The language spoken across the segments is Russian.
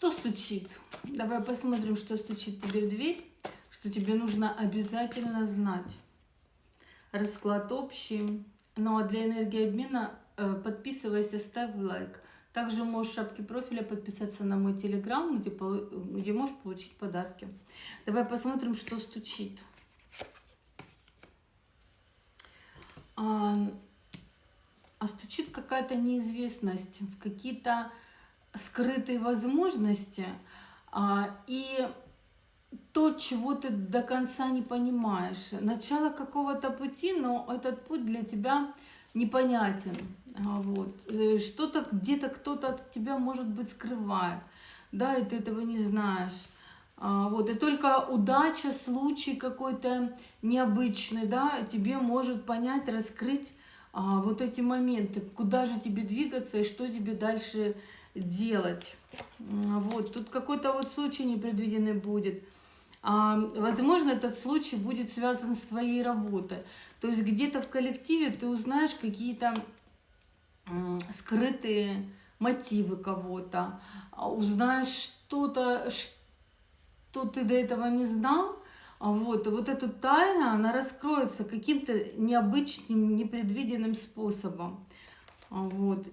Что стучит? Давай посмотрим, что стучит тебе в дверь, что тебе нужно обязательно знать. Расклад общий. Ну а для энергии обмена подписывайся, ставь лайк. Также можешь в шапке профиля подписаться на мой телеграм, где можешь получить подарки. Давай посмотрим, что стучит. А стучит какая-то неизвестность, в какие-то скрытые возможности и то, чего ты до конца не понимаешь. Начало какого-то пути, но этот путь для тебя непонятен. Вот. Что-то где-то кто-то от тебя, может быть, скрывает, да, и ты этого не знаешь. Вот. И только удача, случай какой-то необычный, да, тебе может понять, раскрыть вот эти моменты, куда же тебе двигаться и что тебе дальше делать. Вот. Тут какой-то вот случай непредвиденный будет. Возможно, этот случай будет связан с твоей работой. То есть где-то в коллективе ты узнаешь какие-то скрытые мотивы кого-то, узнаешь что-то, что ты до этого не знал. Вот, и вот эта тайна, она раскроется каким-то необычным, непредвиденным способом. Вот.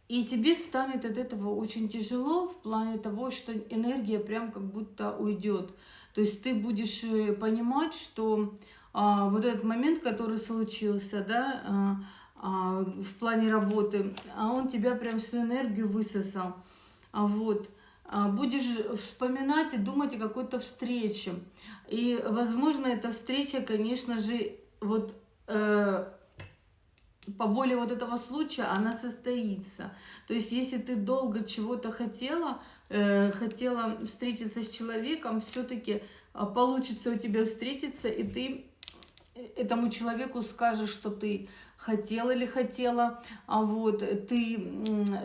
И тебе станет от этого очень тяжело в плане того, что энергия прям как будто уйдет. То есть ты будешь понимать, что вот этот момент, который случился, да, в плане работы, он тебя прям всю энергию высосал. Вот. Будешь вспоминать и думать о какой-то встрече. И, возможно, эта встреча, конечно же, вот по воле вот этого случая она состоится. То есть, если ты долго чего-то хотела, хотела встретиться с человеком, все-таки получится у тебя встретиться, и ты этому человеку скажешь, что ты хотела или хотела, вот, ты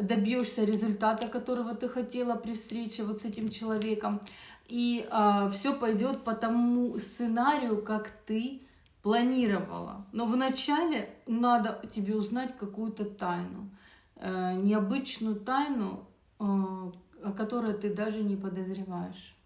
добьешься результата, которого ты хотела при встрече вот с этим человеком, и все пойдет по тому сценарию, как ты планировала. Но вначале надо тебе узнать какую-то тайну, необычную тайну, о которой ты даже не подозреваешь.